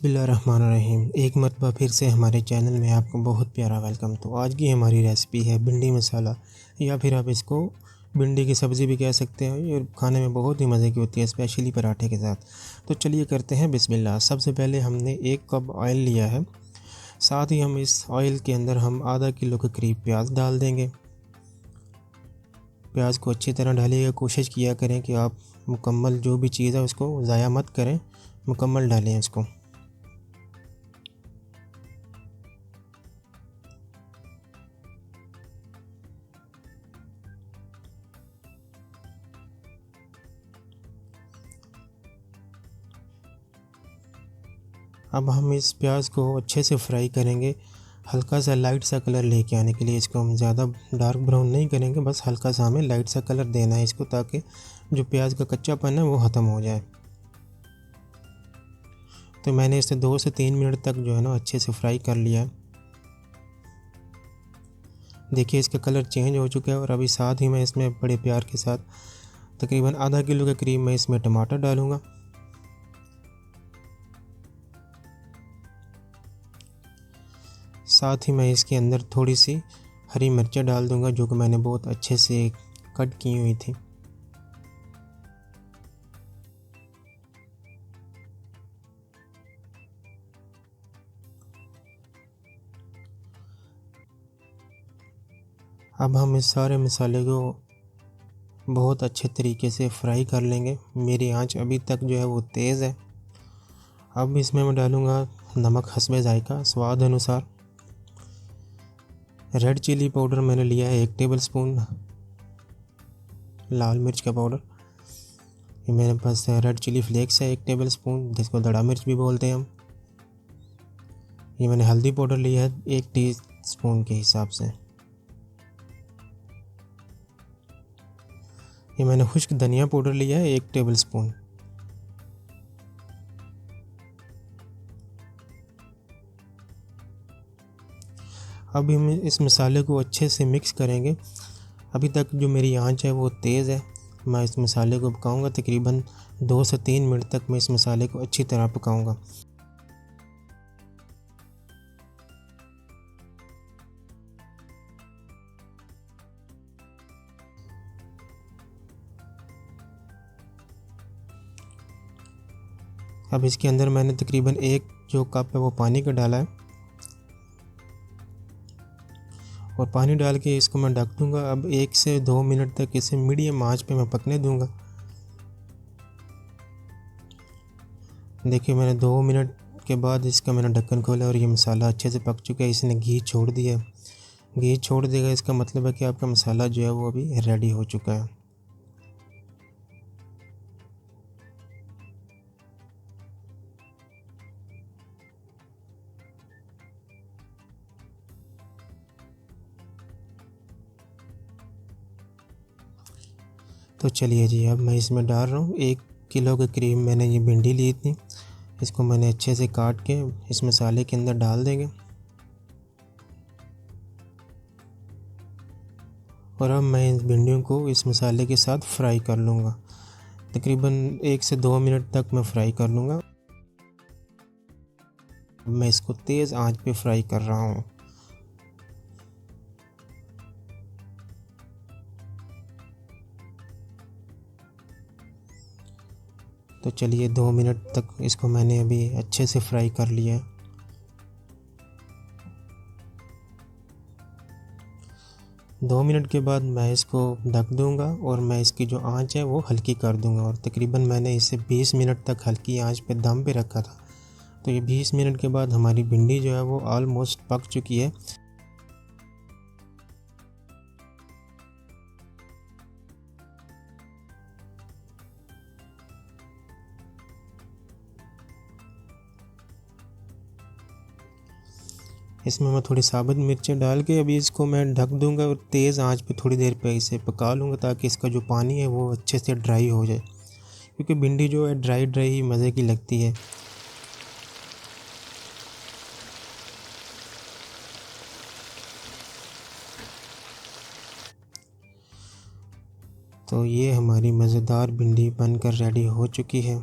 बिस्मिल्लाहिर्रहमानिर्रहीम। एक मरतबा फिर से हमारे चैनल में आपको बहुत प्यारा वेलकम। तो आज की हमारी रेसिपी है भिंडी मसाला, या फिर आप इसको भिंडी की सब्ज़ी भी कह सकते हैं। ये खाने में बहुत ही मज़े की होती है, स्पेशली पराठे के साथ। तो चलिए करते हैं बिस्मिल्लाह। सबसे पहले हमने 1 कप ऑयल लिया है। साथ ही हम इस ऑयल के अंदर हम आधा किलो के करीब प्याज डाल देंगे। प्याज को अच्छी तरह डालिएगा। कोशिश किया करें कि आप मुकम्मल जो भी चीज़ है उसको ज़ाया मत करें, मुकम्मल डालें इसको। अब हम इस प्याज को अच्छे से फ्राई करेंगे, हल्का सा लाइट सा कलर लेके आने के लिए। इसको हम ज़्यादा डार्क ब्राउन नहीं करेंगे, बस हल्का सा हमें लाइट सा कलर देना है इसको, ताकि जो प्याज का कच्चापन है वो ख़त्म हो जाए। तो मैंने इसे 2 से 3 मिनट तक जो है ना अच्छे से फ्राई कर लिया है। देखिए इसका कलर चेंज हो चुका है। और अभी साथ ही मैं इसमें बड़े प्यार के साथ तकरीबन आधा किलो के करीब मैं इसमें टमाटर डालूँगा। साथ ही मैं इसके अंदर थोड़ी सी हरी मिर्चें डाल दूंगा, जो कि मैंने बहुत अच्छे से कट की हुई थी। अब हम इस सारे मसाले को बहुत अच्छे तरीके से फ्राई कर लेंगे। मेरी आंच अभी तक जो है वो तेज़ है। अब इसमें मैं डालूँगा नमक हस्बे ज़ायका, स्वाद अनुसार। रेड चिली पाउडर मैंने लिया है 1 टेबल स्पून, लाल मिर्च का पाउडर। ये मेरे पास रेड चिली फ्लेक्स है 1 टेबल स्पून, जिसको दड़ा मिर्च भी बोलते हैं हम। ये मैंने हल्दी पाउडर लिया है 1 टीस्पून के हिसाब से। ये मैंने खुश्क धनिया पाउडर लिया है 1 टेबल स्पून। अब हम इस मसाले को अच्छे से मिक्स करेंगे। अभी तक जो मेरी आंच है वो तेज़ है। मैं इस मसाले को पकाऊंगा तकरीबन 2 से 3 मिनट तक। मैं इस मसाले को अच्छी तरह पकाऊंगा। अब इसके अंदर मैंने तकरीबन 1 जो कप है वो पानी का डाला है, और पानी डाल के इसको मैं ढक दूंगा। अब 1 से 2 मिनट तक इसे मीडियम आंच पे मैं पकने दूंगा। देखिए मैंने 2 मिनट के बाद इसका मैंने ढक्कन खोला और ये मसाला अच्छे से पक चुका है। इसने घी छोड़ दिया। घी छोड़ देगा इसका मतलब है कि आपका मसाला जो है वो अभी रेडी हो चुका है। तो चलिए जी, अब मैं इसमें डाल रहा हूँ 1 किलो के करीब मैंने ये भिंडी ली थी। इसको मैंने अच्छे से काट के इस मसाले के अंदर डाल देंगे। और अब मैं इस भिंडियों को इस मसाले के साथ फ्राई कर लूँगा। तकरीबन 1 से 2 मिनट तक मैं फ्राई कर लूँगा। मैं इसको तेज़ आंच पे फ्राई कर रहा हूँ। तो चलिए 2 मिनट तक इसको मैंने अभी अच्छे से फ्राई कर लिया है। 2 मिनट के बाद मैं इसको ढक दूंगा और मैं इसकी जो आंच है वो हल्की कर दूंगा। और तकरीबन मैंने इसे 20 मिनट तक हल्की आंच पे दम पे रखा था। तो ये 20 मिनट के बाद हमारी भिंडी जो है वो ऑलमोस्ट पक चुकी है। इसमें मैं थोड़ी साबुत मिर्चें डाल के अभी इसको मैं ढक दूंगा और तेज़ आंच पे थोड़ी देर पे इसे पका लूँगा, ताकि इसका जो पानी है वो अच्छे से ड्राई हो जाए। क्योंकि भिंडी जो है ड्राई ड्राई ही मज़े की लगती है। तो ये हमारी मज़ेदार भिंडी बनकर रेडी हो चुकी है।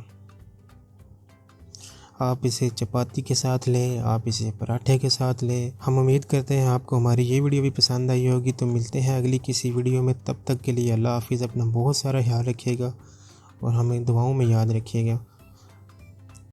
आप इसे चपाती के साथ लें, आप इसे पराठे के साथ लें। हम उम्मीद करते हैं आपको हमारी ये वीडियो भी पसंद आई होगी। तो मिलते हैं अगली किसी वीडियो में, तब तक के लिए अल्लाह हाफ़िज़। अपना बहुत सारा ख्याल रखिएगा और हमें दुआओं में याद रखिएगा।